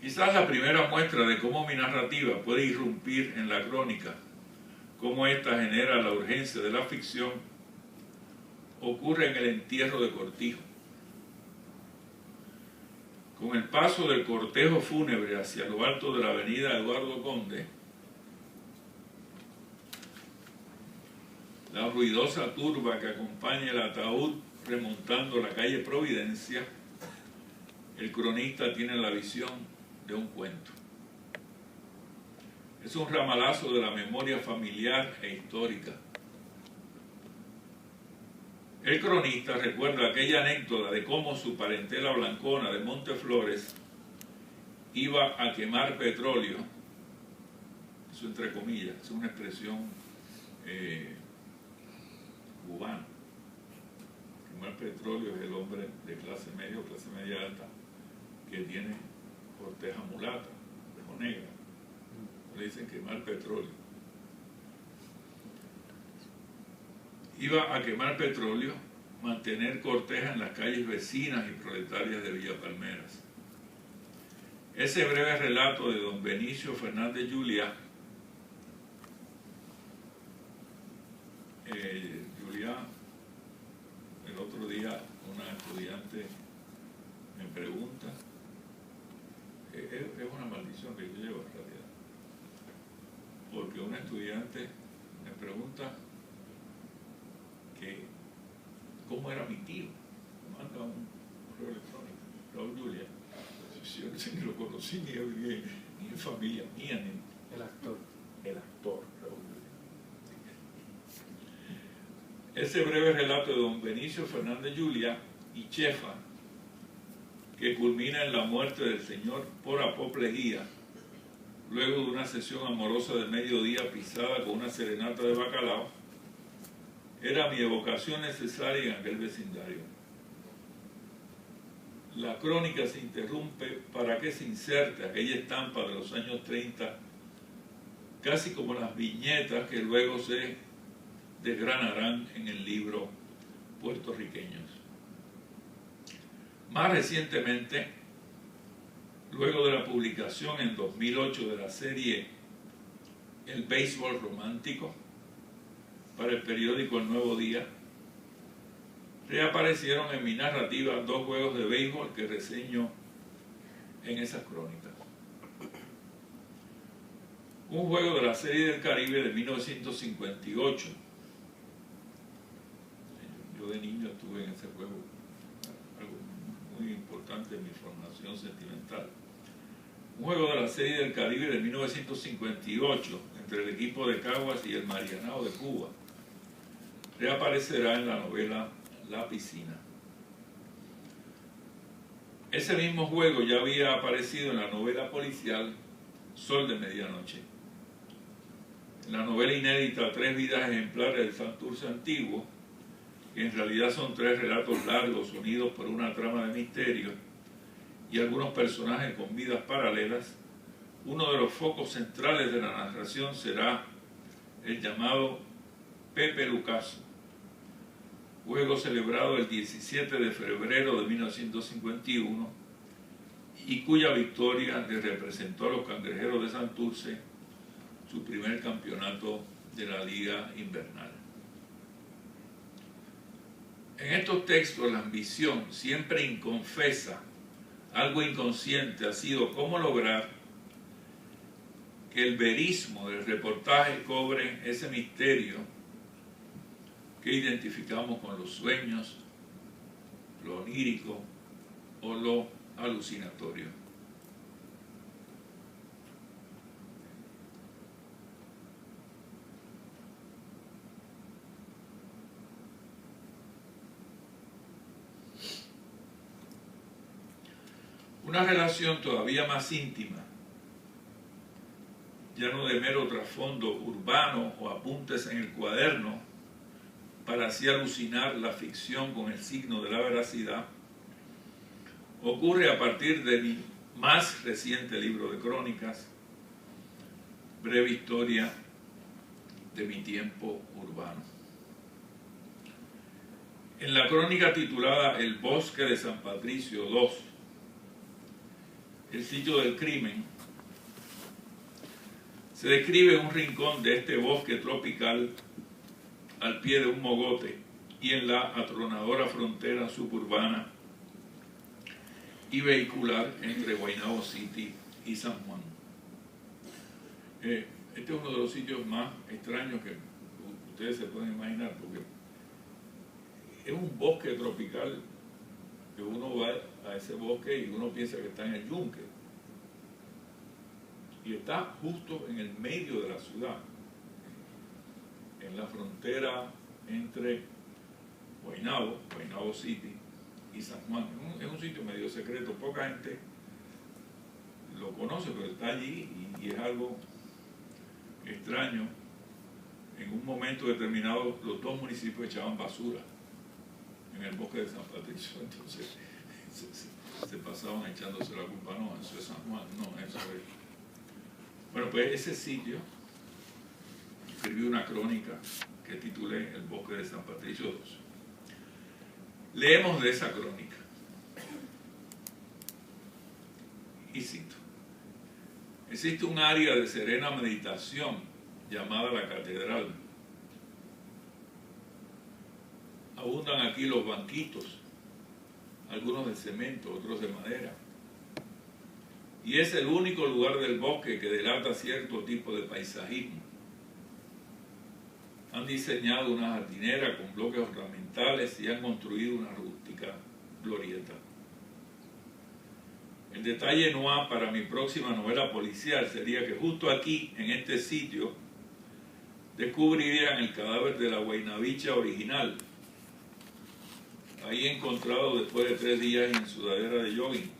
Quizás la primera muestra de cómo mi narrativa puede irrumpir en la crónica, cómo ésta genera la urgencia de la ficción, ocurre en el entierro de Cortijo. Con el paso del cortejo fúnebre hacia lo alto de la avenida Eduardo Conde, la ruidosa turba que acompaña el ataúd remontando la calle Providencia, el cronista tiene la visión de un cuento. Es un ramalazo de la memoria familiar e histórica. El cronista recuerda aquella anécdota de cómo su parentela blancona de Monteflores iba a quemar petróleo, eso entre comillas, es una expresión cubana. Quemar petróleo es el hombre de clase media o clase media alta que tiene corteja mulata, o negra. Le dicen quemar petróleo. Iba a quemar petróleo, mantener corteja en las calles vecinas y proletarias de Villa Palmeras. Ese breve relato de don Benicio Fernández Juliá, el otro día una estudiante me pregunta, es una maldición que yo llevo en realidad, porque una estudiante me pregunta que cómo era mi tío, me manda un correo electrónico, Raúl Juliá. Yo ni lo conocí ni en familia mía, ni el actor Raúl Juliá. Ese breve relato de don Benicio Fernández Juliá y Chefa, que culmina en la muerte del señor por apoplejía, luego de una sesión amorosa de mediodía pisada con una serenata de bacalao, era mi evocación necesaria en aquel vecindario. La crónica se interrumpe para que se inserte aquella estampa de los años 30, casi como las viñetas que luego se desgranarán en el libro Puertorriqueños. Más recientemente, luego de la publicación en 2008 de la serie El béisbol romántico para el periódico El Nuevo Día, reaparecieron en mi narrativa 2 juegos de béisbol que reseño en esas crónicas. Un juego de la Serie del Caribe de 1958. Yo de niño estuve en ese juego, algo muy importante en mi formación sentimental. Un juego de la Serie del Caribe de 1958 entre el equipo de Caguas y el Marianao de Cuba reaparecerá en la novela La Piscina. Ese mismo juego ya había aparecido en la novela policial Sol de Medianoche. En la novela inédita 3 vidas ejemplares del Santurce antiguo, que en realidad son 3 relatos largos unidos por una trama de misterio y algunos personajes con vidas paralelas, uno de los focos centrales de la narración será el llamado Pepe Lucaso, juego celebrado el 17 de febrero de 1951 y cuya victoria le representó a los Cangrejeros de Santurce su primer campeonato de la Liga Invernal. En estos textos la ambición, siempre inconfesa, algo inconsciente, ha sido cómo lograr que el verismo del reportaje cobre ese misterio que identificamos con los sueños, lo onírico o lo alucinatorio. Una relación todavía más íntima, ya no de mero trasfondo urbano o apuntes en el cuaderno para así alucinar la ficción con el signo de la veracidad, ocurre a partir de mi más reciente libro de crónicas, Breve Historia de mi tiempo urbano. En la crónica titulada El Bosque de San Patricio II, el sitio del crimen, se describe un rincón de este bosque tropical al pie de un mogote y en la atronadora frontera suburbana y vehicular entre Guaynabo City y San Juan. Este es uno de los sitios más extraños que ustedes se pueden imaginar, porque es un bosque tropical que uno va a ese bosque y uno piensa que está en el yunque. Y está justo en el medio de la ciudad, en la frontera entre Guaynabo City y San Juan. Es un sitio medio secreto, poca gente lo conoce, pero está allí y es algo extraño. En un momento determinado los dos municipios echaban basura en el bosque de San Patricio, entonces se pasaban echándose la culpa. No, eso es San Juan, no, eso es... Bueno, pues ese sitio escribí una crónica que titulé El bosque de San Patricio II. Leemos de esa crónica y cito: existe un área de serena meditación llamada la Catedral. Abundan aquí los banquitos, algunos de cemento, otros de madera. Y es el único lugar del bosque que delata cierto tipo de paisajismo. Han diseñado una jardinera con bloques ornamentales y han construido una rústica glorieta. El detalle noir para mi próxima novela policial sería que justo aquí, en este sitio, descubrirían el cadáver de la guaynabicha original, ahí encontrado después de 3 días en sudadera de jogging,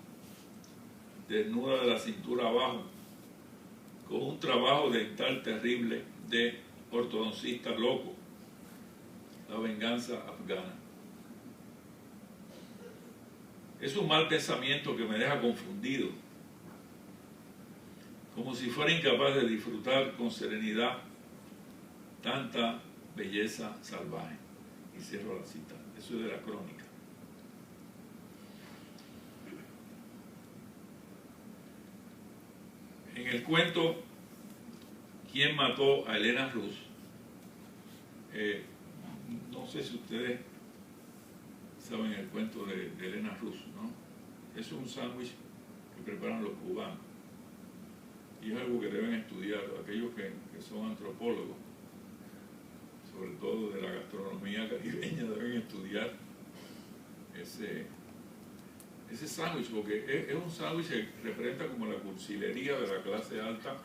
desnuda de la cintura abajo, con un trabajo dental terrible de ortodoncista loco, la venganza afgana. Es un mal pensamiento que me deja confundido, como si fuera incapaz de disfrutar con serenidad tanta belleza salvaje. Y cierro la cita. Eso es de la crónica. En el cuento ¿Quién mató a Elena Ruz? No sé si ustedes saben el cuento de Elena Ruz, ¿no? Es un sándwich que preparan los cubanos y es algo que deben estudiar aquellos que son antropólogos, sobre todo de la gastronomía caribeña, deben estudiar ese sándwich, porque es un sándwich que representa como la cursilería de la clase alta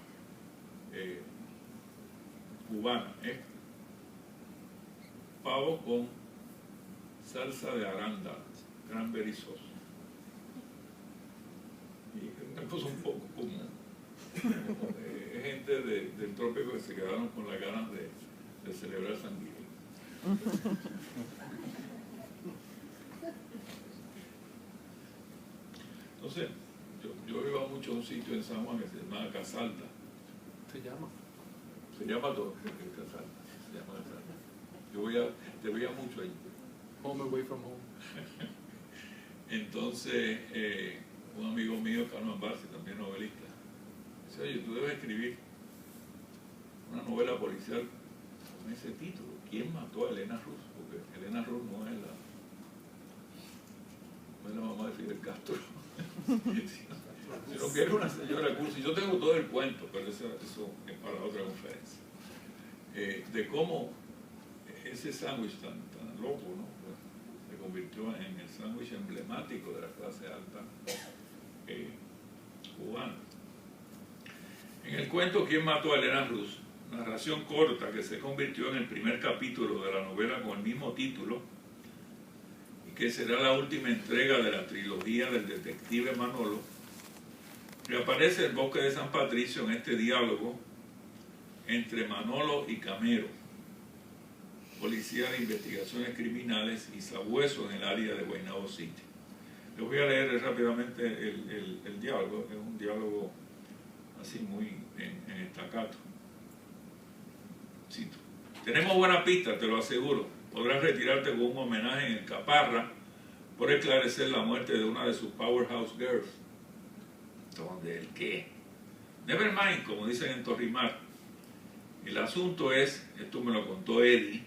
cubana. Es pavo con salsa de arándano, cranberry sauce, y es una cosa un poco como gente del trópico que se quedaron con las ganas de celebrar San Miguel. Entonces, yo iba mucho a un sitio en San Juan que se llama Casalta. ¿Se llama? Se llama todo, Casalta. Se llama Casalta. Te veía mucho ahí. Home away from home. Entonces, un amigo mío, Carmen Barsi, también novelista, dice: oye, tú debes escribir una novela policial con ese título, ¿Quién mató a Elena Ruz? Porque Elena Ruz no es la mamá de Fidel Castro, sino que era una señora cursi. Yo tengo todo el cuento, pero eso es para otra conferencia, de cómo ese sándwich tan loco, ¿no? Pues, se convirtió en el sándwich emblemático de la clase alta cubana. En el cuento ¿Quién mató a Elena Ruz?, narración corta que se convirtió en el primer capítulo de la novela con el mismo título y que será la última entrega de la trilogía del detective Manolo, reaparece el bosque de San Patricio en este diálogo entre Manolo y Camero, policía de investigaciones criminales y sabueso en el área de Guaynabo City. Les voy a leer rápidamente el diálogo. Es un diálogo así muy en estacato. Cito: tenemos buena pista, te lo aseguro. Podrás retirarte con un homenaje en el Caparra por esclarecer la muerte de una de sus powerhouse girls. ¿Dónde? ¿El qué? Never mind, como dicen en Torrimar. El asunto es, esto me lo contó Eddie,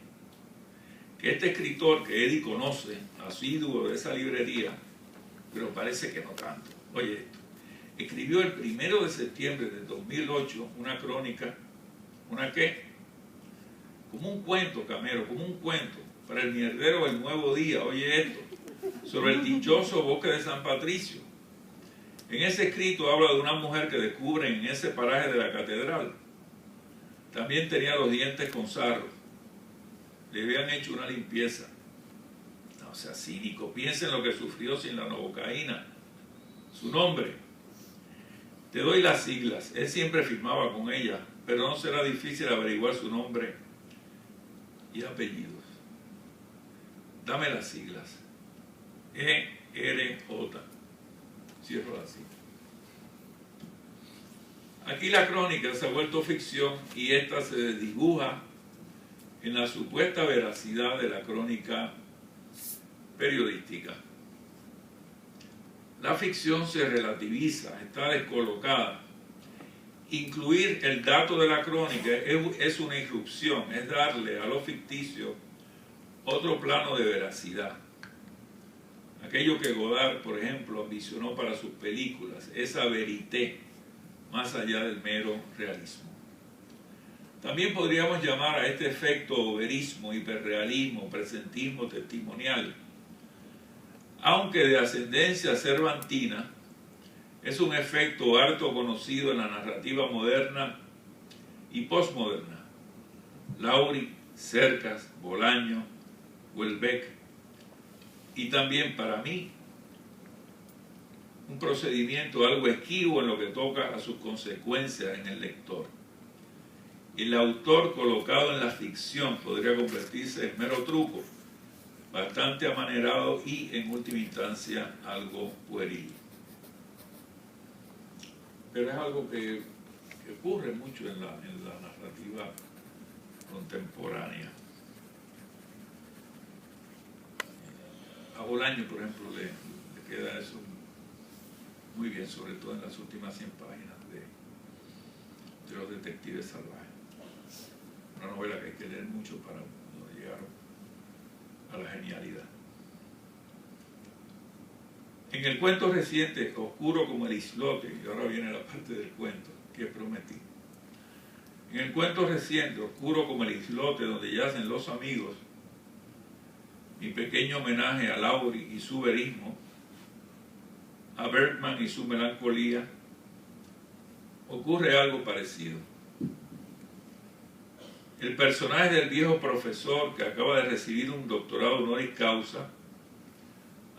que este escritor que Eddie conoce, asiduo de esa librería, pero parece que no tanto. Oye esto, escribió el 1 de septiembre de 2008 una crónica, ¿una qué? Como un cuento, Camero, como un cuento, para el mierdero del Nuevo Día, oye esto, sobre el dichoso bosque de San Patricio. En ese escrito habla de una mujer que descubre en ese paraje de la catedral. También tenía los dientes con sarro. Le habían hecho una limpieza. No sea cínico, piensa en lo que sufrió sin la novocaína. Su nombre. Te doy las siglas. Él siempre firmaba con ella, pero no será difícil averiguar su nombre y apellidos. Dame las siglas. E-R-J. Cierro así. Aquí la crónica se ha vuelto ficción y esta se desdibuja en la supuesta veracidad de la crónica periodística. La ficción se relativiza, está descolocada. Incluir el dato de la crónica es una irrupción, es darle a lo ficticio otro plano de veracidad. Aquello que Godard, por ejemplo, ambicionó para sus películas, esa verité, más allá del mero realismo. También podríamos llamar a este efecto verismo, hiperrealismo, presentismo testimonial. Aunque de ascendencia cervantina, es un efecto harto conocido en la narrativa moderna y postmoderna. Lowry, Cercas, Bolaño, Houellebecq, y también para mí un procedimiento algo esquivo en lo que toca a sus consecuencias en el lector. El autor colocado en la ficción podría convertirse en mero truco, bastante amanerado y en última instancia algo pueril. Pero es algo que ocurre mucho en la narrativa contemporánea. A Bolaño, por ejemplo, le queda eso muy bien, sobre todo en las últimas 100 páginas de Los Detectives Salvajes. Una novela que hay que leer mucho para llegar a la genialidad. En el cuento reciente, Oscuro como el islote, y ahora viene la parte del cuento que prometí. En el cuento reciente, Oscuro como el islote, donde yacen los amigos, mi pequeño homenaje a Lowry y su verismo, a Bergman y su melancolía, ocurre algo parecido. El personaje del viejo profesor que acaba de recibir un doctorado honoris causa,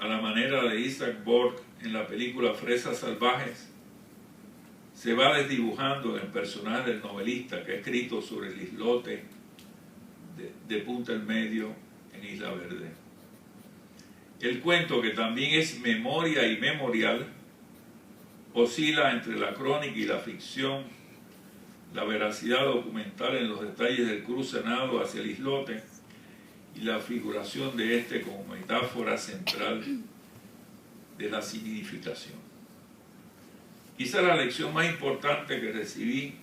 a la manera de Isaac Borg en la película Fresas Salvajes, se va desdibujando en el personaje del novelista que ha escrito sobre el islote de Punta el Medio en Isla Verde. El cuento, que también es memoria y memorial, oscila entre la crónica y la ficción, la veracidad documental en los detalles del cruce nado hacia el islote y la figuración de este como metáfora central de la significación. Quizá la lección más importante que recibí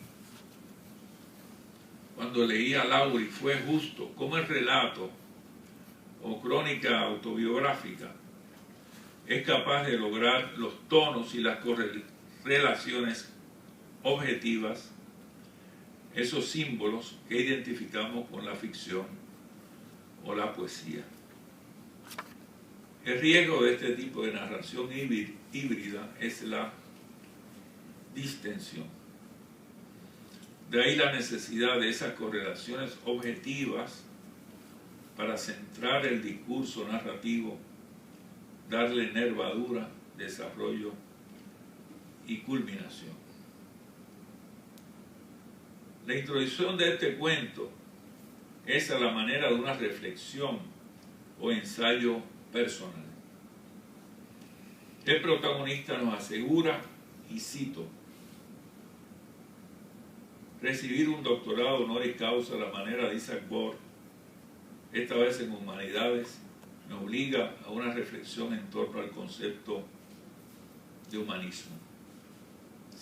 cuando leí a Lowry fue justo cómo el relato o crónica autobiográfica es capaz de lograr los tonos y las correlaciones objetivas, esos símbolos que identificamos con la ficción o la poesía. El riesgo de este tipo de narración híbrida es la distensión. De ahí la necesidad de esas correlaciones objetivas para centrar el discurso narrativo, darle nervadura, desarrollo y culminación. La introducción de este cuento es a la manera de una reflexión o ensayo personal. El protagonista nos asegura, y cito, recibir un doctorado honoris causa a la manera de Isaac Borg, esta vez en humanidades, me obliga a una reflexión en torno al concepto de humanismo.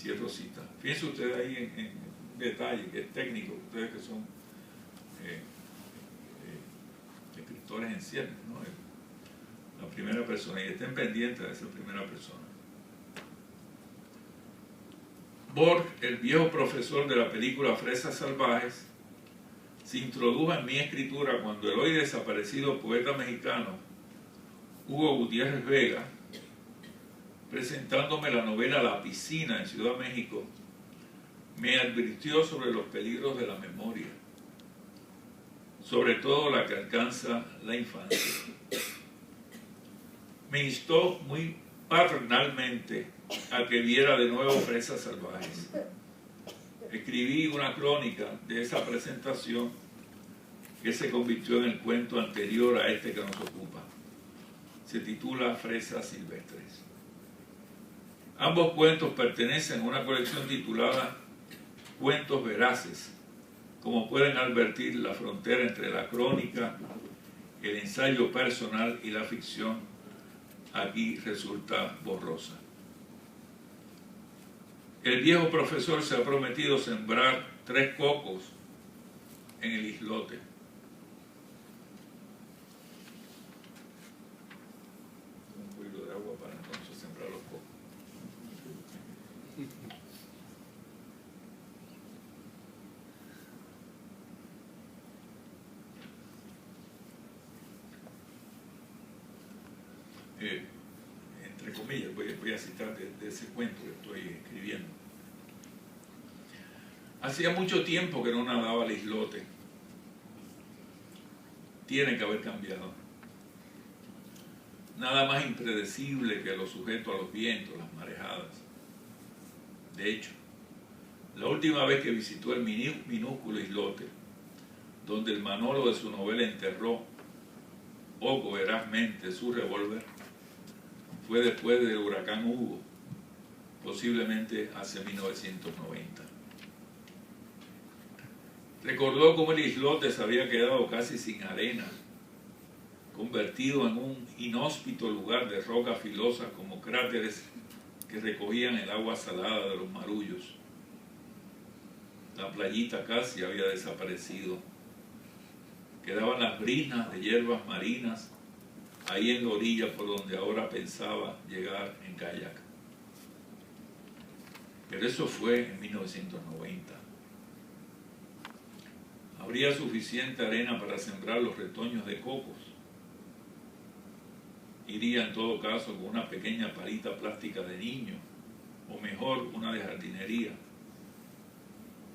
Cierro cita. Fíjense ustedes ahí en detalle, que es técnico, ustedes que son escritores en ciernes, ¿no? La primera persona, y estén pendientes de esa primera persona. Borg, el viejo profesor de la película Fresas Salvajes, se introdujo en mi escritura cuando el hoy desaparecido poeta mexicano Hugo Gutiérrez Vega, presentándome la novela La Piscina en Ciudad México, me advirtió sobre los peligros de la memoria, sobre todo la que alcanza la infancia. Me instó muy paternalmente a que viera de nuevo Fresas Salvajes. Escribí una crónica de esa presentación que se convirtió en el cuento anterior a este que nos ocupa. Se titula Fresas Silvestres. Ambos cuentos pertenecen a una colección titulada Cuentos Veraces. Como pueden advertir, la frontera entre la crónica, el ensayo personal y la ficción aquí resulta borrosa. El viejo profesor se ha prometido sembrar 3 cocos en el islote. Un poquito de agua para entonces sembrar los cocos. Entre comillas, voy a citar de ese cuento que estoy escribiendo. Hacía mucho tiempo que no nadaba al islote. Tiene que haber cambiado. Nada más impredecible que lo sujeto a los vientos, las marejadas. De hecho, la última vez que visitó el minúsculo islote, donde el Manolo de su novela enterró poco verazmente su revólver, fue después del huracán Hugo, posiblemente hacia 1990. Recordó cómo el islote se había quedado casi sin arena, convertido en un inhóspito lugar de rocas filosas como cráteres que recogían el agua salada de los marullos. La playita casi había desaparecido. Quedaban las brinas de hierbas marinas ahí en la orilla por donde ahora pensaba llegar en kayak. Pero eso fue en 1990. Habría suficiente arena para sembrar los retoños de cocos. Iría en todo caso con una pequeña palita plástica de niño, o mejor, una de jardinería.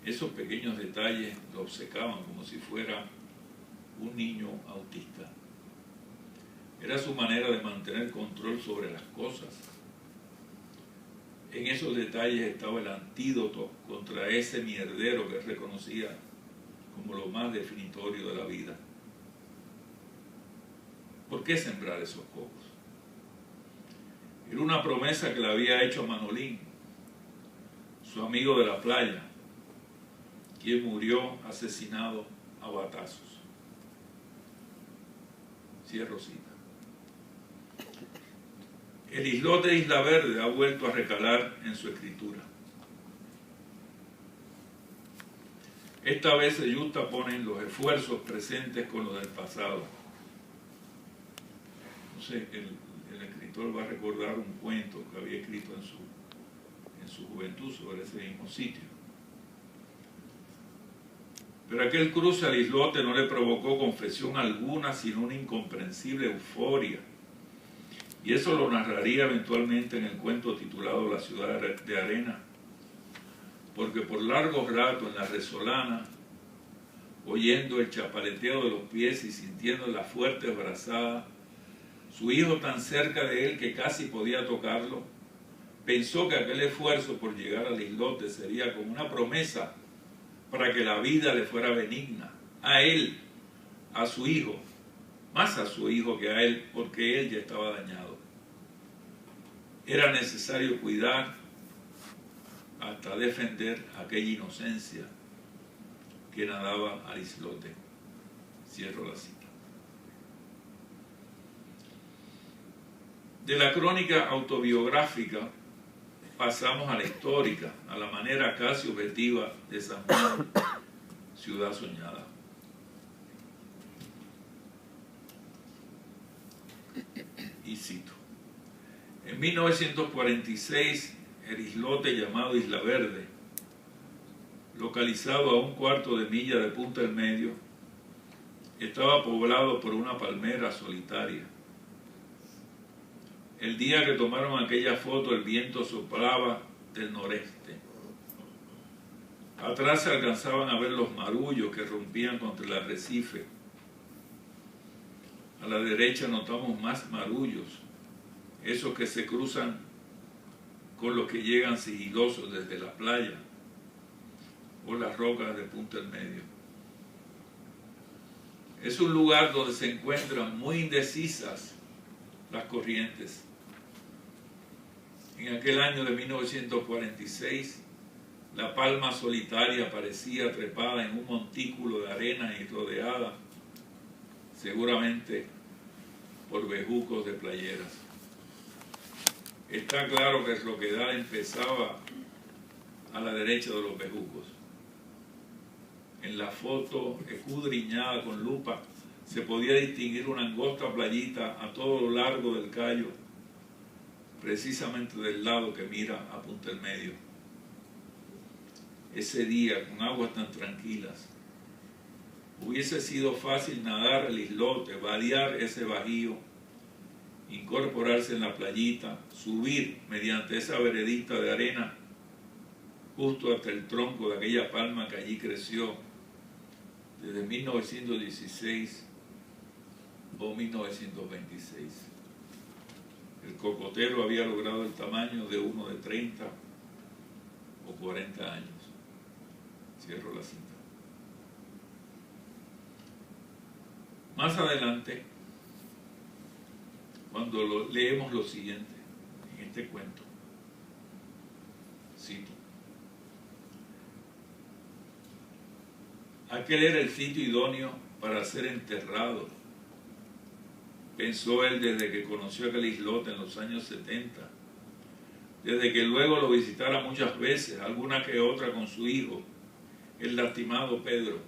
Esos pequeños detalles lo obcecaban como si fuera un niño autista. Era su manera de mantener control sobre las cosas. En esos detalles estaba el antídoto contra ese mierdero que reconocía como lo más definitorio de la vida. ¿Por qué sembrar esos cocos? Era una promesa que le había hecho Manolín, su amigo de la playa, quien murió asesinado a batazos. Cierro cita. El islote de Isla Verde ha vuelto a recalar en su escritura. Esta vez se yuxtaponen los esfuerzos presentes con los del pasado. No sé, el escritor va a recordar un cuento que había escrito en su juventud sobre ese mismo sitio. Pero aquel cruce al islote no le provocó confesión alguna, sino una incomprensible euforia. Y eso lo narraría eventualmente en el cuento titulado La ciudad de arena, porque por largo rato en la resolana, oyendo el chapaleteo de los pies y sintiendo las fuertes brazadas, su hijo tan cerca de él que casi podía tocarlo, pensó que aquel esfuerzo por llegar al islote sería como una promesa para que la vida le fuera benigna, a él, a su hijo, más a su hijo que a él, porque él ya estaba dañado. Era necesario cuidar hasta defender aquella inocencia que nadaba al islote. Cierro la cita. De la crónica autobiográfica pasamos a la histórica, a la manera casi objetiva de San Juan, ciudad soñada. Y cito: en 1946, el islote llamado Isla Verde, localizado a 1/4 de milla de Punta del Medio, estaba poblado por una palmera solitaria. El día que tomaron aquella foto, el viento soplaba del noreste. Atrás se alcanzaban a ver los marullos que rompían contra el arrecife. A la derecha notamos más marullos, esos que se cruzan con los que llegan sigilosos desde la playa o las rocas de Punta del Medio. Es un lugar donde se encuentran muy indecisas las corrientes. En aquel año de 1946, la palma solitaria parecía trepada en un montículo de arena y rodeada, seguramente, por bejucos de playeras. Está claro que el roquedal empezaba a la derecha de los bejucos. En la foto escudriñada con lupa se podía distinguir una angosta playita a todo lo largo del callo, precisamente del lado que mira a Punta del Medio. Ese día, con aguas tan tranquilas, hubiese sido fácil nadar el islote, vadear ese bajío, incorporarse en la playita, subir mediante esa veredita de arena justo hasta el tronco de aquella palma que allí creció desde 1916 o 1926. El cocotero había logrado el tamaño de uno de 30 o 40 años. Cierro la cita. Más adelante, cuando leemos lo siguiente en este cuento, cito: aquel era el sitio idóneo para ser enterrado, pensó él desde que conoció aquel islote en los años 70, desde que luego lo visitara muchas veces, alguna que otra con su hijo, el lastimado Pedro.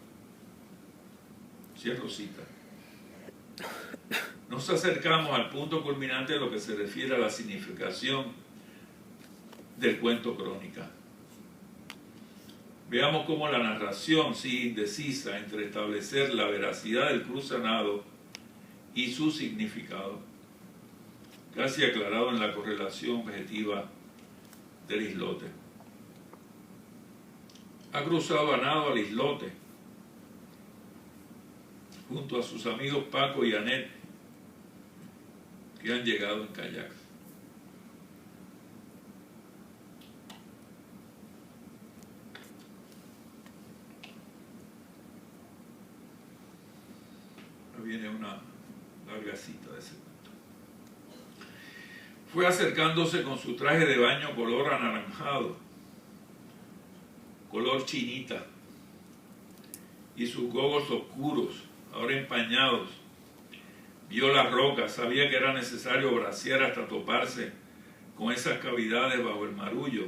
Cierro cita. Nos acercamos al punto culminante de lo que se refiere a la significación del cuento crónica. Veamos cómo la narración sigue indecisa entre establecer la veracidad del cruzanado y su significado, casi aclarado en la correlación objetiva del islote. Ha cruzado a nado al islote junto a sus amigos Paco y Anet, que han llegado en kayak. Viene una larga cita de ese cuento. Fue acercándose con su traje de baño color anaranjado, color chinita, y sus gogos oscuros, ahora empañados. Vio las rocas, sabía que era necesario bracear hasta toparse con esas cavidades bajo el marullo,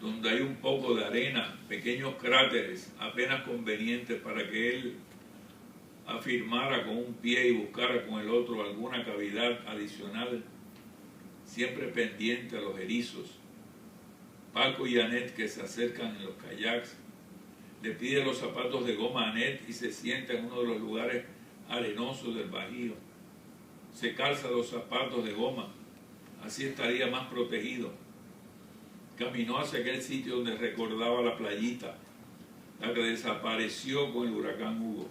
donde hay un poco de arena, pequeños cráteres apenas convenientes para que él afirmara con un pie y buscara con el otro alguna cavidad adicional, siempre pendiente a los erizos. Paco y Anet, que se acercan en los kayaks, le pide los zapatos de goma a Anet y se sienta en uno de los lugares arenosos del bajío. Se calza los zapatos de goma, así estaría más protegido. Caminó hacia aquel sitio donde recordaba la playita, la que desapareció con el huracán Hugo.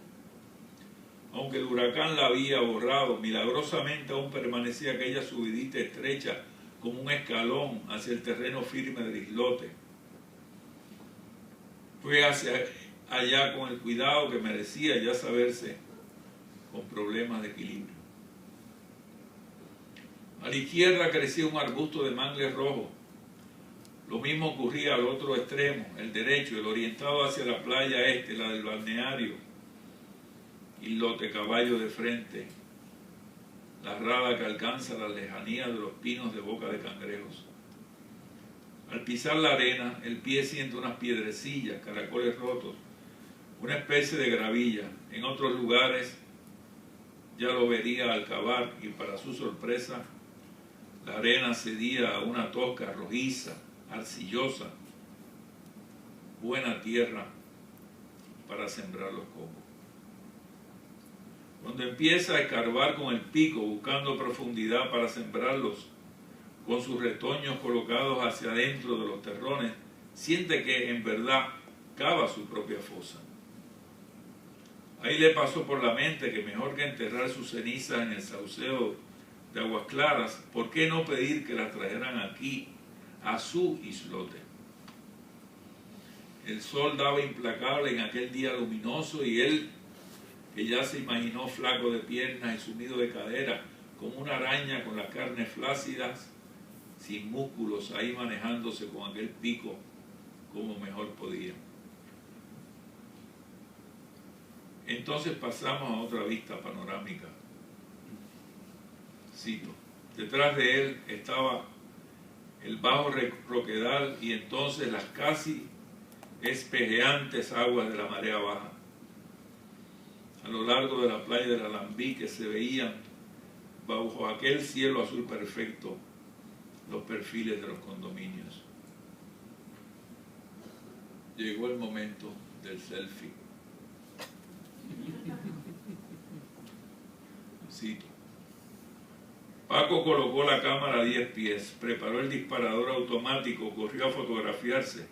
Aunque el huracán la había borrado, milagrosamente aún permanecía aquella subidita estrecha como un escalón hacia el terreno firme del islote. Fue hacia allá con el cuidado que merecía ya saberse, con problemas de equilibrio. A la izquierda crecía un arbusto de mangle rojo. Lo mismo ocurría al otro extremo, el derecho, el orientado hacia la playa este, la del balneario. Islote Caballo de frente, la rada que alcanza la lejanía de los pinos de Boca de Cangrejos. Al pisar la arena, el pie siente unas piedrecillas, caracoles rotos, una especie de gravilla. En otros lugares ya lo vería al cavar y para su sorpresa, la arena cedía a una tosca rojiza, arcillosa, buena tierra para sembrar los cocos. Cuando empieza a escarbar con el pico buscando profundidad para sembrarlos, con sus retoños colocados hacia adentro de los terrones, siente que en verdad cava su propia fosa. Ahí le pasó por la mente que mejor que enterrar sus cenizas en el sauceo de Aguas Claras, ¿por qué no pedir que las trajeran aquí, a su islote? El sol daba implacable en aquel día luminoso y él, que ya se imaginó flaco de piernas y sumido de cadera, como una araña con las carnes flácidas, sin músculos, ahí manejándose con aquel pico como mejor podía. Entonces pasamos a otra vista panorámica. Cito: detrás de él estaba el bajo roquedal y entonces las casi espejeantes aguas de la marea baja. A lo largo de la playa del Alambique se veían, bajo aquel cielo azul perfecto, los perfiles de los condominios. Llegó el momento del selfie. Cito: Paco colocó la cámara a 10 pies, preparó el disparador automático, corrió a fotografiarse.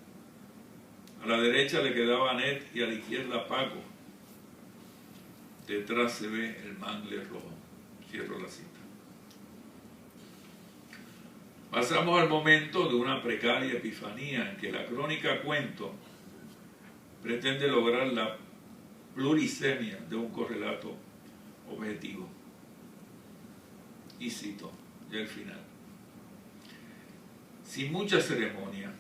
A la derecha le quedaba Anet y a la izquierda Paco. Detrás se ve el mangle rojo. Cierro la cita. Pasamos al momento de una precaria epifanía en que la crónica cuento pretende lograr la plurisemia de un correlato objetivo. Y cito, ya el final. Sin mucha ceremonia,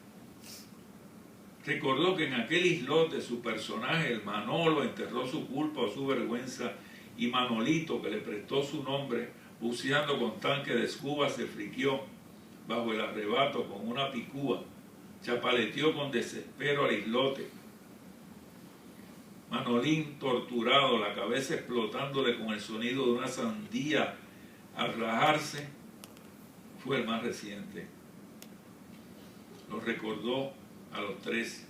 recordó que en aquel islote su personaje, el Manolo, enterró su culpa o su vergüenza, y Manolito, que le prestó su nombre, buceando con tanque de escuba, se friquió bajo el arrebato con una picúa, chapaleteó con desespero al islote. Manolín, torturado, la cabeza explotándole con el sonido de una sandía al rajarse, fue el más reciente. Lo recordó a los tres,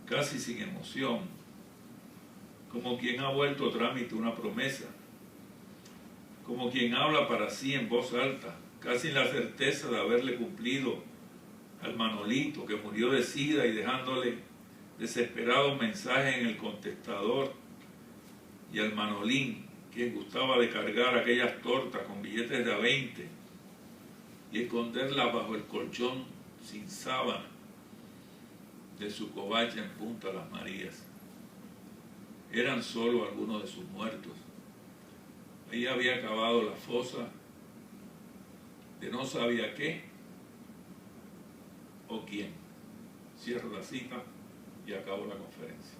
casi sin emoción, como quien ha vuelto a trámite una promesa, como quien habla para sí en voz alta, casi en la certeza de haberle cumplido al Manolito, que murió de sida y dejándole desesperados mensajes en el contestador, y al Manolín, quien gustaba de cargar aquellas tortas con billetes de a 20 y esconderlas bajo el colchón sin sábana de su covacha en Punta Las Marías. Eran solo algunos de sus muertos. Ahí había acabado la fosa de no sabía qué o quién. Cierro la cita y acabo la conferencia.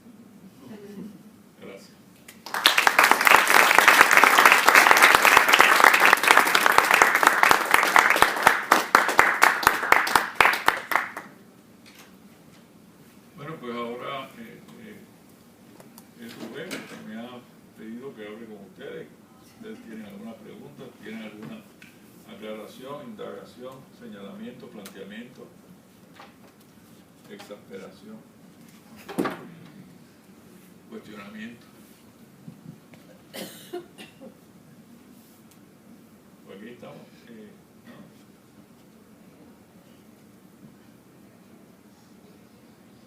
Gracias. Bueno, pues ahora Rubén me ha pedido que hable con ustedes. ¿Ustedes tienen alguna pregunta? ¿Tienen alguna aclaración, indagación, señalamiento, planteamiento, exasperación, cuestionamiento? Pues aquí estamos.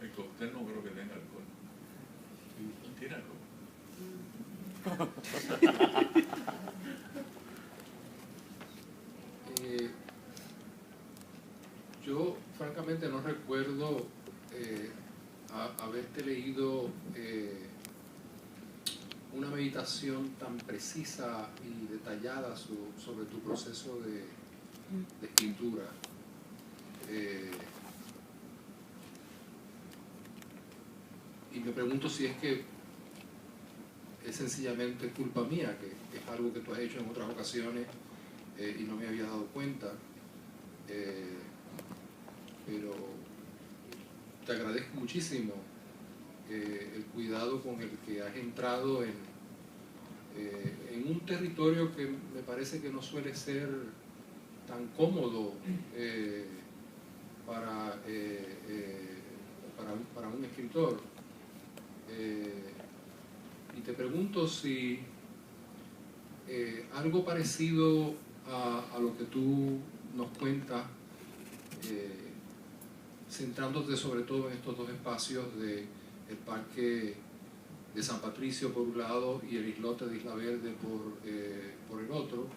El cóctel no creo que tenga alcohol. ¿Tiene alcohol? Yo francamente no recuerdo haberte leído una meditación tan precisa y detallada sobre tu proceso de escritura. Y me pregunto si es que es sencillamente culpa mía, que es algo que tú has hecho en otras ocasiones y no me había dado cuenta, pero te agradezco muchísimo el cuidado con el que has entrado en un territorio que me parece que no suele ser tan cómodo para un escritor. Y te pregunto si algo parecido a lo que tú nos cuentas, centrándote sobre todo en estos dos espacios del Parque de San Patricio por un lado y el islote de Isla Verde por el otro,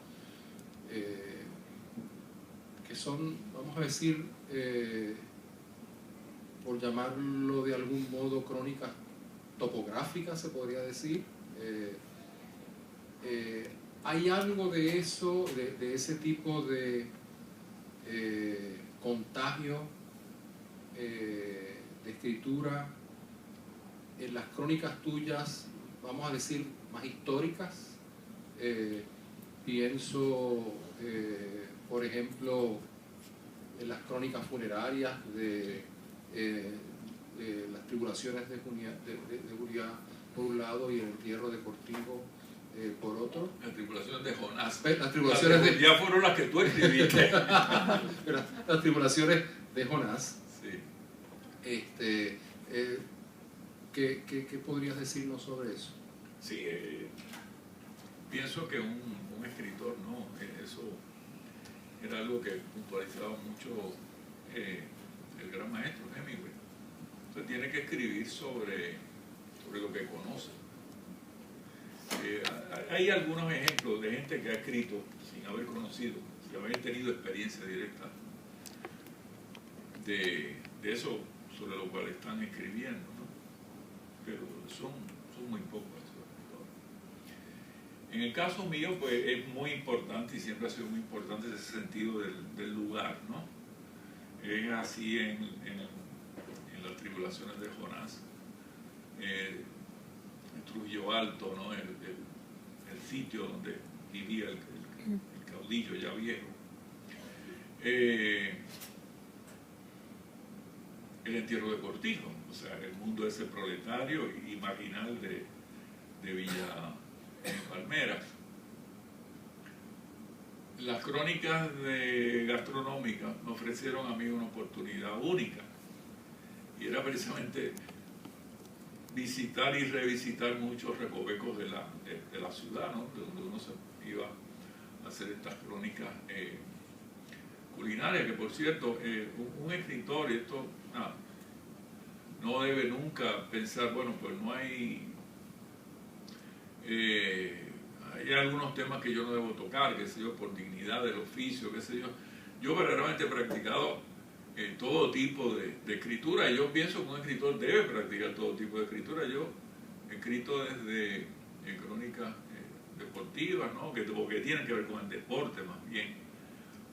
que son, vamos a decir, por llamarlo de algún modo, crónicas topográficas, se podría decir. ¿Hay algo de eso, de ese tipo de contagio de escritura en las crónicas tuyas, vamos a decir, más históricas? Pienso, por ejemplo, en las crónicas funerarias de las tribulaciones de Juliá por un lado y el entierro de Cortijo por otro. Las tribulaciones de Jonás. Las tribulaciones de ya fueron las que tú escribiste. Las tribulaciones de Jonás. Sí. ¿Qué podrías decirnos sobre eso? Sí, pienso que un escritor, ¿no? Eso era algo que puntualizaba mucho el gran maestro Hemingway. Entonces tiene que escribir sobre lo que conoce. Hay algunos ejemplos de gente que ha escrito sin haber conocido, sin haber tenido experiencia directa de eso sobre lo cual están escribiendo, ¿no? Pero son muy pocos. En el caso mío, pues es muy importante y siempre ha sido muy importante ese sentido del lugar, ¿no? Es así en las tribulaciones de Jonás, Trujillo Alto, ¿no? El sitio donde vivía el caudillo ya viejo. El entierro de Cortijo, o sea, el mundo ese proletario y marginal de Villa Palmeras. Las crónicas gastronómicas me ofrecieron a mí una oportunidad única y era precisamente visitar y revisitar muchos recovecos de la ciudad, ¿no? De donde uno se iba a hacer estas crónicas culinarias, que por cierto, un escritor, y esto no debe nunca pensar, bueno, pues no hay algunos temas que yo no debo tocar, qué sé yo, por dignidad del oficio, qué sé yo. Yo verdaderamente he practicado todo tipo de escritura, y yo pienso que un escritor debe practicar todo tipo de escritura. Yo he escrito desde crónicas deportivas, ¿no? que tienen que ver con el deporte más bien,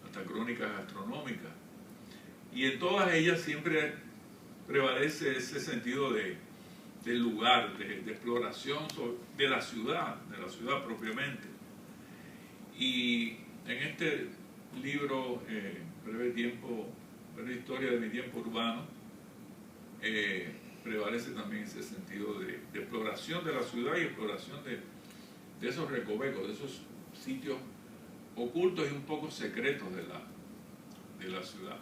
hasta crónicas gastronómicas, y en todas ellas siempre prevalece ese sentido del lugar, de exploración de la ciudad propiamente. Y en este libro, Breve historia de mi tiempo urbano, prevalece también ese sentido de exploración de la ciudad y exploración de esos recovecos, de esos sitios ocultos y un poco secretos de la ciudad.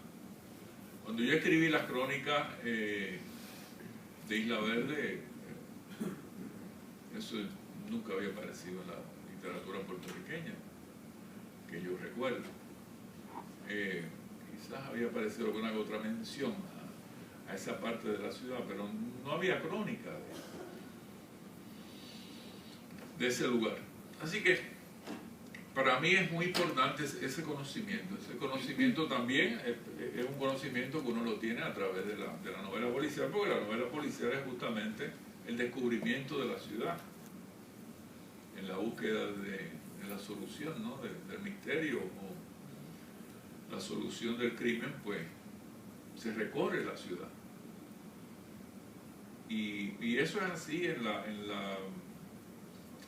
Cuando yo escribí las crónicas de Isla Verde, eso nunca había aparecido en la literatura puertorriqueña, que yo recuerdo. Quizás había aparecido alguna otra mención a esa parte de la ciudad, pero no había crónica de ese lugar. Así que para mí es muy importante ese conocimiento. Ese conocimiento también es un conocimiento que uno lo tiene a través de la novela policial, porque la novela policial es justamente el descubrimiento de la ciudad, en la búsqueda de la solución, ¿no? del misterio o la solución del crimen, pues se recorre la ciudad. Y eso es así en la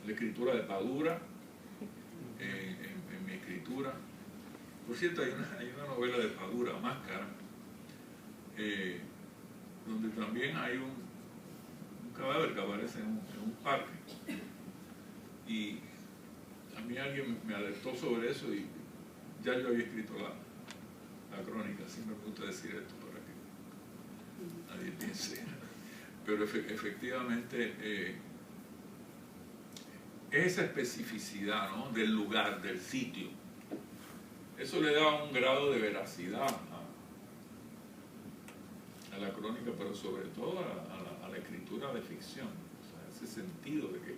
escritura de Padura, en mi escritura. Por cierto, hay una novela de Padura, Máscara, donde también hay un cadáver que aparece en un parque. Y a mí alguien me alertó sobre eso y ya yo había escrito la crónica. Así me gusta decir esto para que nadie piense. Pero efectivamente esa especificidad, ¿no?, del lugar, del sitio, eso le da un grado de veracidad a la crónica, pero sobre todo a la escritura de ficción. O sea, ese sentido de que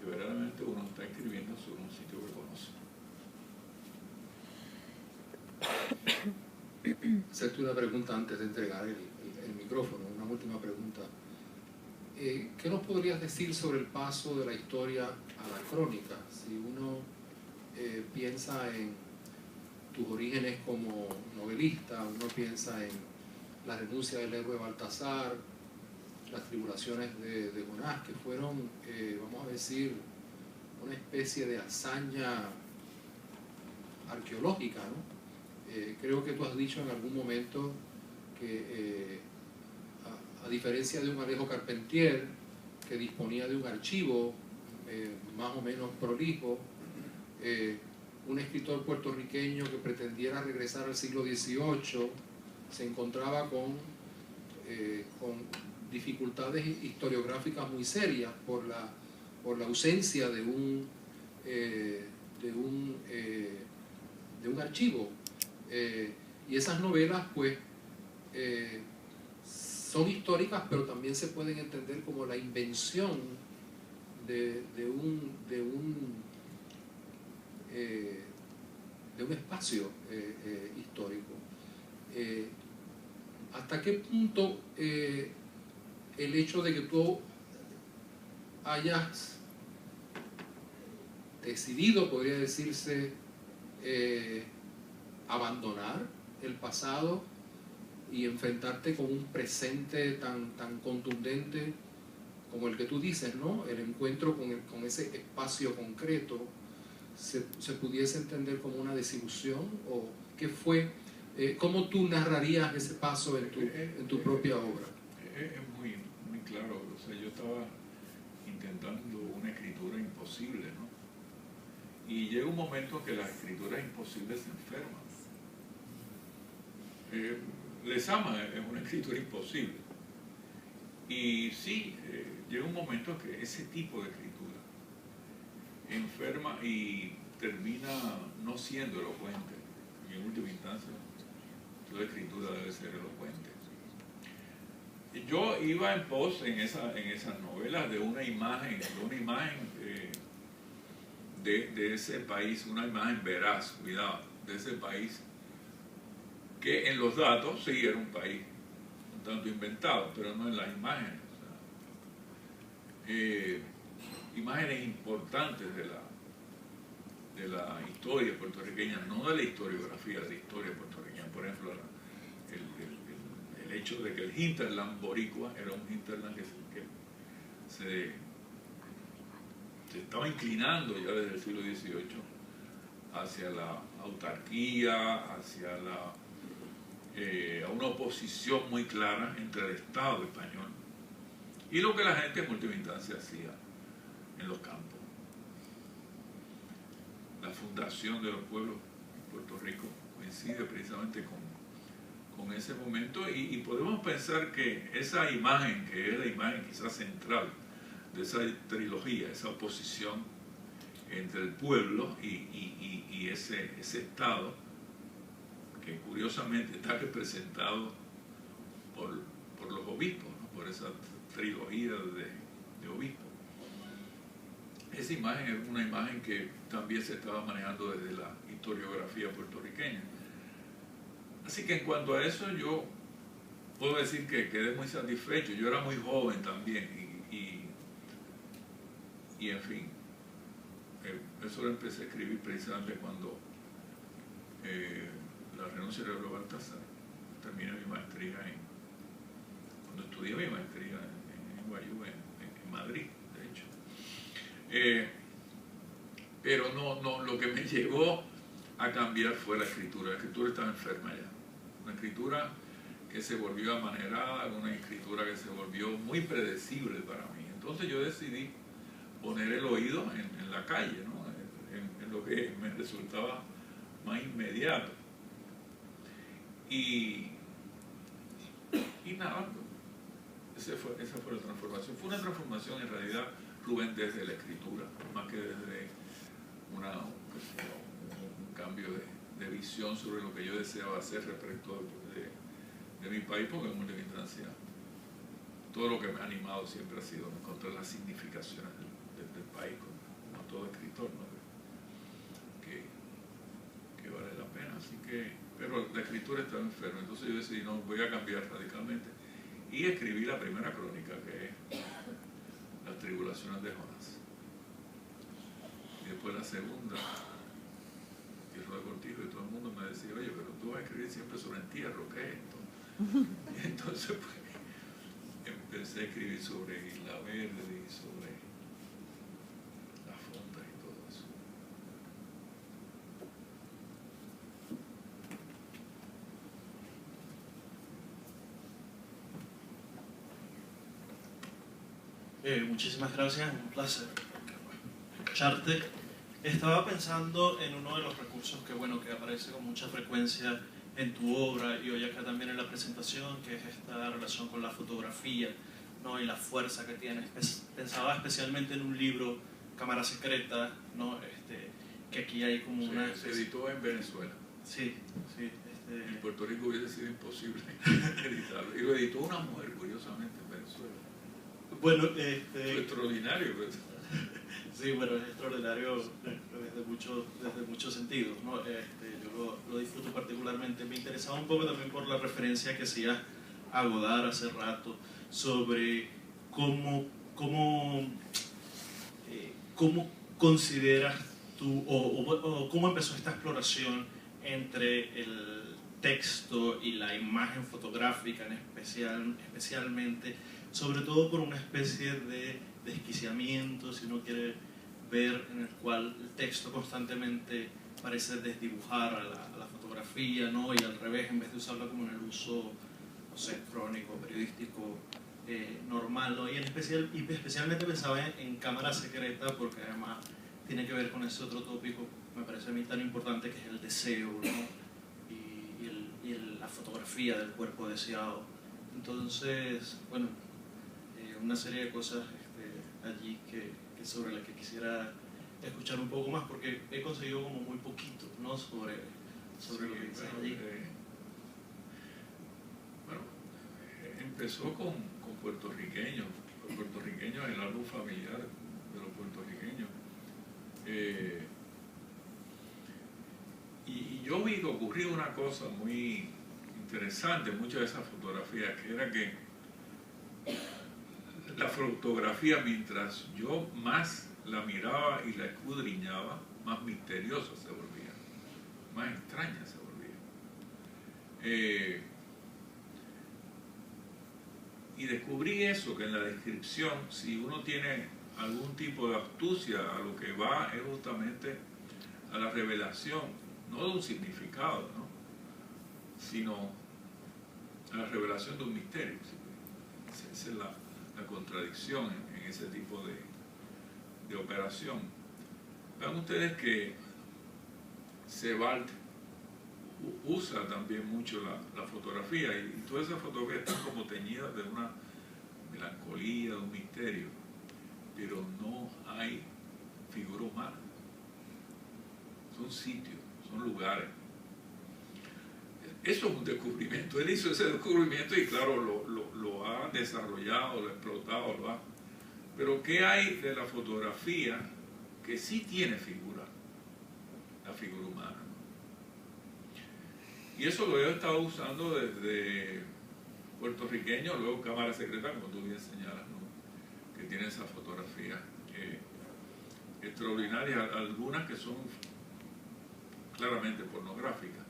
verdaderamente uno está escribiendo sobre un sitio que conoce. Hacerte una pregunta antes de entregar el micrófono, una última pregunta. ¿Qué nos podrías decir sobre el paso de la historia a la crónica? Si uno piensa en tus orígenes como novelista, uno piensa en la renuncia del héroe Baltasar, las tribulaciones de Jonás, que fueron, vamos a decir, una especie de hazaña arqueológica, ¿no? Creo que tú has dicho en algún momento que a diferencia de un Alejo Carpentier, que disponía de un archivo más o menos prolijo, un escritor puertorriqueño que pretendiera regresar al siglo XVIII se encontraba con dificultades historiográficas muy serias por la ausencia de un archivo. Y esas novelas, pues, son históricas, pero también se pueden entender como la invención de un espacio histórico. ¿Hasta qué punto el hecho de que tú hayas decidido, podría decirse, abandonar el pasado y enfrentarte con un presente tan contundente como el que tú dices, ¿no?, el encuentro con ese espacio concreto, se pudiese entender como una desilusión? ¿O qué fue? ¿Cómo tú narrarías ese paso en tu propia obra? Es muy claro. O sea, yo estaba intentando una escritura imposible, ¿no? Y llega un momento que las escrituras imposibles se enferman. Lezama es una escritura imposible. Y sí, llega un momento que ese tipo de escritura enferma y termina no siendo elocuente. Y en última instancia, toda escritura debe ser elocuente. Yo iba en pos en esas novelas de una imagen de ese país, una imagen veraz, cuidado, de ese país que en los datos sí era un país un tanto inventado, pero no en las imágenes. O sea, imágenes importantes de la historia puertorriqueña, no de la historiografía de la historia puertorriqueña. Por ejemplo, el hecho de que el hinterland boricua era un hinterland que se estaba inclinando ya desde el siglo XVIII hacia la autarquía, hacia a una oposición muy clara entre el Estado español y lo que la gente en última instancia hacía en los campos. La fundación de los pueblos en Puerto Rico coincide precisamente con ese momento, y podemos pensar que esa imagen, que es la imagen quizás central de esa trilogía, esa oposición entre el pueblo y ese Estado, que curiosamente está representado por los obispos, ¿no?, por esa trilogía de obispos. Esa imagen es una imagen que también se estaba manejando desde la historiografía puertorriqueña. Así que en cuanto a eso, yo puedo decir que quedé muy satisfecho. Yo era muy joven también y en fin, eso lo empecé a escribir precisamente cuando la renuncia de Baltasar. Terminé mi maestría cuando estudié mi maestría en Guayú, en Madrid, de hecho. Pero no, lo que me llevó a cambiar fue la escritura. La escritura estaba enferma ya. Una escritura que se volvió amanerada, una escritura que se volvió muy predecible para mí. Entonces yo decidí poner el oído en la calle, ¿no? En lo que me resultaba más inmediato. Y nada, esa fue la transformación. Fue una transformación en realidad, Rubén, desde la escritura, más que desde un cambio de visión sobre lo que yo deseaba hacer respecto de mi país, porque en última instancia todo lo que me ha animado siempre ha sido encontrar las significaciones del país, como todo escritor, ¿no? que vale la pena. Así que, pero la escritura estaba enferma, entonces yo decidí, no, voy a cambiar radicalmente, y escribí la primera crónica, que es Las tribulaciones de Jonás, y después la segunda, Tierra de Cortijo, y todo el mundo me decía, oye, pero tú vas a escribir siempre sobre entierro, ¿qué es esto? Y entonces pues empecé a escribir sobre Isla Verde y sobre las fondas y todo eso. Muchísimas gracias, un placer escucharte. Estaba pensando en uno de los recursos que aparece con mucha frecuencia en tu obra y hoy acá también en la presentación, que es esta relación con la fotografía, ¿no? Y la fuerza que tiene. Pensaba especialmente en un libro, Cámara Secreta, ¿no? Que aquí hay como una... Se editó en Venezuela. Sí, sí. En Puerto Rico hubiese sido imposible editarlo. Y lo editó una mujer, curiosamente, en Venezuela. Bueno, Fue extraordinario, pues. Sí, bueno, es extraordinario desde muchos sentidos, ¿no? Yo lo disfruto particularmente. Me interesaba un poco también por la referencia que hacía a Godard hace rato sobre cómo consideras tú o cómo empezó esta exploración entre el texto y la imagen fotográfica especialmente, sobre todo por una especie de desquiciamiento, si uno quiere ver, en el cual el texto constantemente parece desdibujar a la fotografía, ¿no? Y al revés, en vez de usarla como en el uso, no sé, crónico, periodístico, normal, ¿no? Y especialmente pensaba en Cámara Secreta, porque además tiene que ver con ese otro tópico, me parece a mí tan importante, que es el deseo, ¿no? Y la fotografía del cuerpo deseado. Entonces, bueno, una serie de cosas allí que sobre las que quisiera escuchar un poco más, porque he conseguido como muy poquito, ¿no? sobre Sí, lo que dices allí. Bueno, empezó con puertorriqueños, el álbum familiar de los puertorriqueños. Y yo vi que ocurría una cosa muy interesante en muchas de esas fotografías, que era que la fotografía, mientras yo más la miraba y la escudriñaba, más misteriosa se volvía, más extraña se volvía. Y descubrí eso, que en la descripción, si uno tiene algún tipo de astucia, a lo que va es justamente a la revelación, no de un significado, ¿no? Sino a la revelación de un misterio. Esa es la contradicción en ese tipo de operación. Vean ustedes que Sebald usa también mucho la fotografía, y todas esas fotografías están como teñidas de una melancolía, de un misterio, pero no hay figura humana. Son sitios, son lugares. Eso es un descubrimiento. Él hizo ese descubrimiento y claro, lo ha desarrollado, lo ha explotado, pero ¿qué hay de la fotografía que sí tiene figura? La figura humana. Y eso lo he estado usando desde puertorriqueño, luego Cámara Secreta, como tú bien señalas, ¿no? Que tiene esa fotografía extraordinaria, algunas que son claramente pornográficas,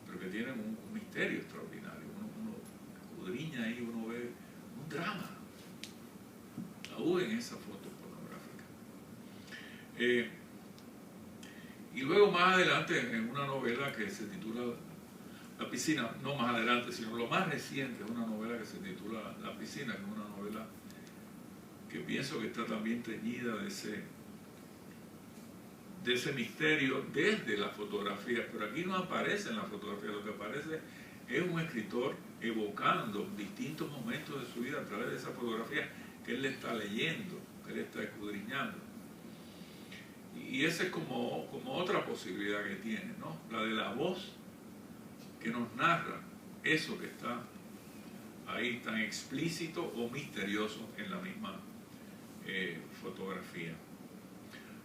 pero que tienen un misterio extraordinario. Uno escudriña ahí, uno ve un drama, aún en esa foto pornográfica. Y luego más adelante, en una novela que se titula La piscina, no más adelante, sino lo más reciente, es una novela que se titula La piscina, que es una novela que pienso que está también teñida de ese misterio desde la fotografía, pero aquí no aparece en la fotografía, lo que aparece es un escritor evocando distintos momentos de su vida a través de esa fotografía que él está leyendo, que él está escudriñando. Y esa es como otra posibilidad que tiene, ¿no? La de la voz que nos narra eso que está ahí tan explícito o misterioso en la misma fotografía.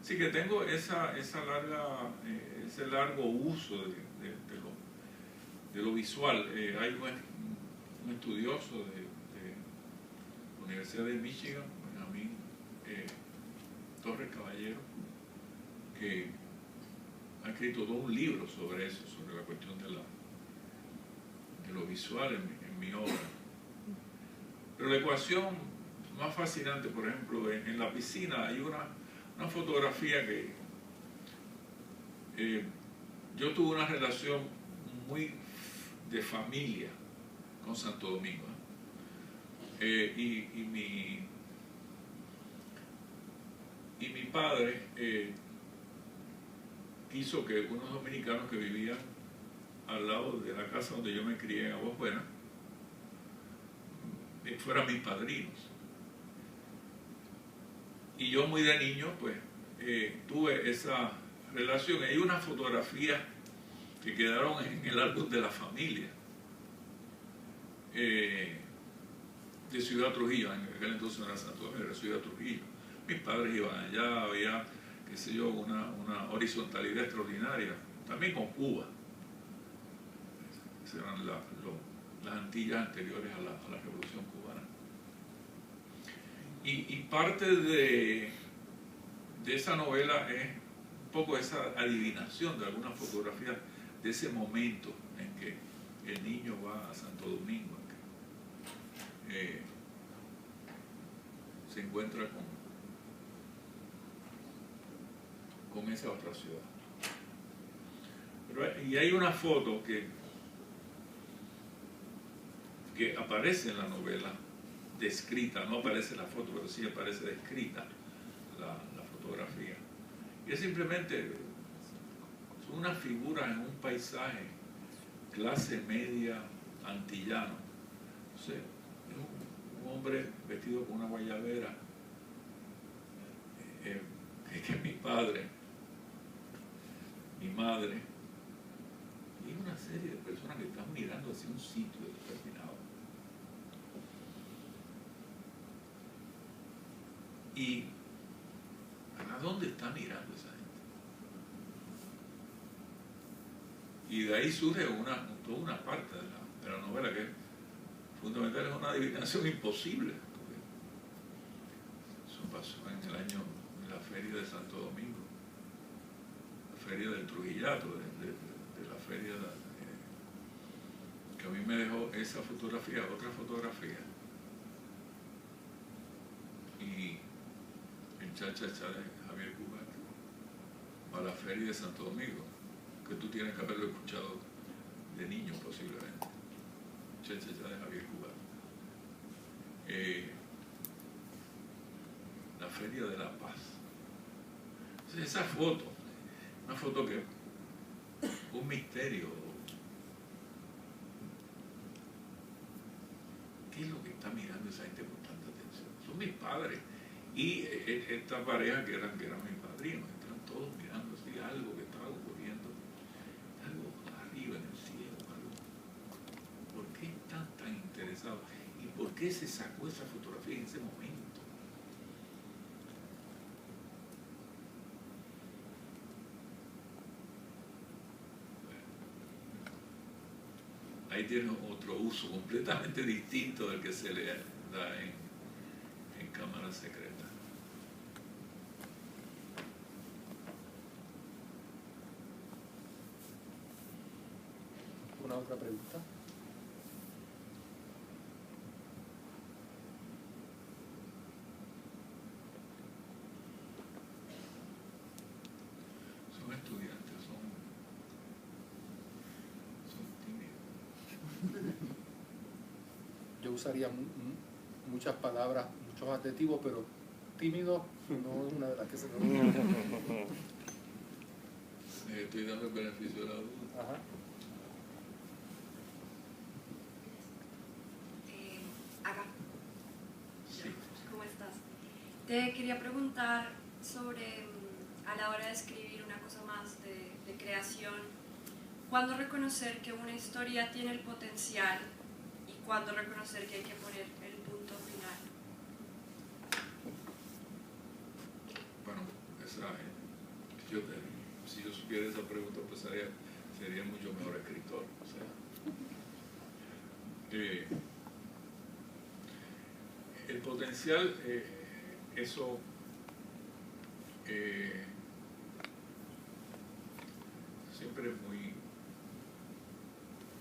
Así que tengo ese largo uso de lo visual. Hay un estudioso de la Universidad de Michigan, Benjamín Torres Caballero, que ha escrito todo un libro sobre eso, sobre la cuestión de lo visual en mi obra. Pero la ecuación más fascinante, por ejemplo, en la piscina hay una fotografía que yo tuve una relación muy de familia con Santo Domingo. Y mi padre quiso que unos dominicanos que vivían al lado de la casa donde yo me crié en Aguas Buenas fueran mis padrinos. Y yo muy de niño, pues, tuve esa relación. Hay unas fotografías que quedaron en el álbum de la familia de Ciudad Trujillo. En aquel entonces no era Santo Domingo, era Ciudad Trujillo. Mis padres iban allá, había, qué sé yo, una horizontalidad extraordinaria. También con Cuba. Esas eran las Antillas anteriores a la Revolución Cubana. Y parte de esa novela es un poco esa adivinación de algunas fotografías de ese momento en que el niño va a Santo Domingo, en que se encuentra con esa otra ciudad. Y hay una foto que aparece en la novela, descrita, no aparece la foto, pero sí aparece descrita la fotografía. Y es simplemente, son unas figuras en un paisaje clase media antillano. O sea, es un hombre vestido con una guayabera, que es mi padre, mi madre, y una serie de personas que están mirando hacia un sitio determinado. ¿Y a dónde está mirando esa gente? Y de ahí surge toda una parte de la novela que fundamental, es una adivinación imposible. Eso pasó en la feria de Santo Domingo, la feria del Trujillato, de la feria que a mí me dejó esa fotografía, otra fotografía, y el cha-cha-cha de Javier Cugat, a la feria de Santo Domingo, que tú tienes que haberlo escuchado de niño posiblemente. Cha-cha-cha de Javier Cugat. La Feria de la Paz. Entonces, esa foto, una foto que un misterio. ¿Qué es lo que está mirando esa gente con tanta atención? Son mis padres y esta pareja que eran mis padrinos, están todos mirando así algo que estaba ocurriendo, algo arriba en el cielo, algo. ¿Por qué están tan interesados? ¿Y por qué se sacó esa fotografía en ese momento? Ahí tiene otro uso completamente distinto del que se le da en cámara secreta. ¿Una otra pregunta? Son estudiantes, son tímidos. usaría muchas palabras, muchos adjetivos, pero tímido no es una de las que se me ocurre. Estoy dando el beneficio de la duda. Ajá. Acá. Sí. ¿Cómo estás? Te quería preguntar sobre, a la hora de escribir una cosa más de creación, ¿cuándo reconocer que una historia tiene el potencial y cuándo reconocer que hay que poner el punto final? Bueno, si yo supiera esa pregunta, pues sería mucho mejor escritor. O sea, el potencial, eso siempre es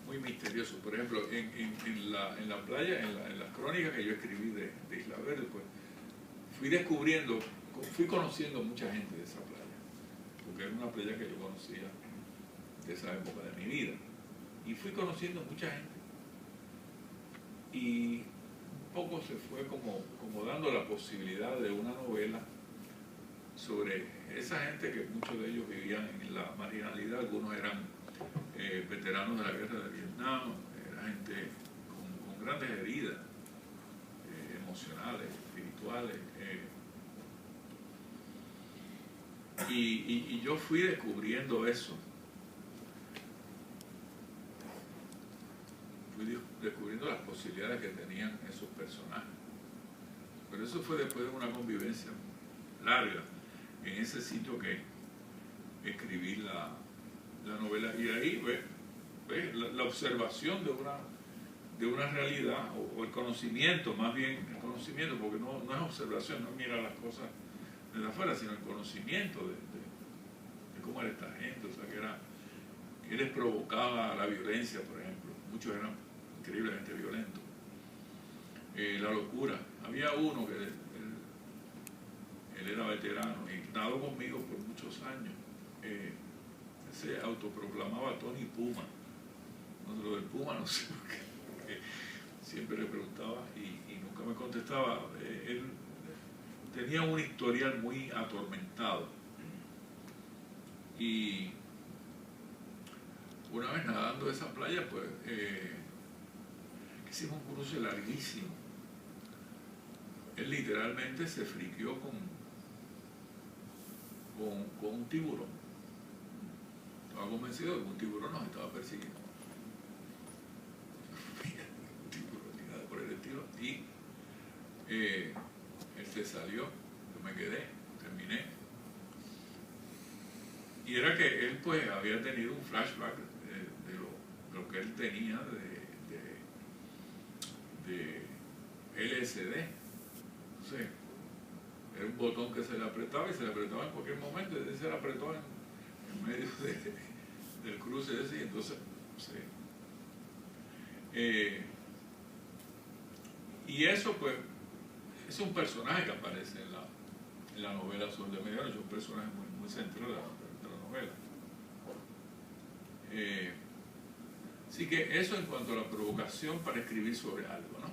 muy misterioso. Por ejemplo, en la playa, en las crónicas que yo escribí de Isla Verde, pues fui conociendo mucha gente de esa playa, porque era una playa que yo conocía de esa época de mi vida, y fui conociendo mucha gente, y un poco se fue como dando la posibilidad de una novela sobre esa gente, que muchos de ellos vivían en la marginalidad. Algunos eran veteranos de la guerra de Vietnam, era gente con grandes heridas emocionales, espirituales, y yo fui descubriendo eso, fui descubriendo las posibilidades que tenían esos personajes, pero eso fue después de una convivencia larga en ese sitio que escribí la novela, y ahí ves la observación de una realidad, o el conocimiento, más bien el conocimiento, porque no es observación, no mira las cosas desde afuera, sino el conocimiento de cómo era esta gente, o sea, que les provocaba la violencia, por ejemplo. Muchos eran increíblemente violentos. La locura. Había uno que él era veterano y nadó conmigo por muchos años. Se autoproclamaba Tony Puma. Lo del Puma no sé por qué, porque siempre le preguntaba y nunca me contestaba. Él tenía un historial muy atormentado, y una vez nadando esa playa, pues hicimos un cruce larguísimo. Él literalmente se friqueó con un tiburón. Estaba convencido de que un tiburón nos estaba persiguiendo. Un tiburón ni nada por el estilo. Y él se salió, yo me quedé, terminé. Y era que él pues había tenido un flashback de lo que él tenía de LSD. Entonces, era un botón que se le apretaba y se le apretaba en cualquier momento, y se le apretó en medio del cruce ese, y entonces, y eso pues es un personaje que aparece en la novela Sol de Medianoche, un personaje muy central de la novela. Así que eso en cuanto a la provocación para escribir sobre algo, ¿no?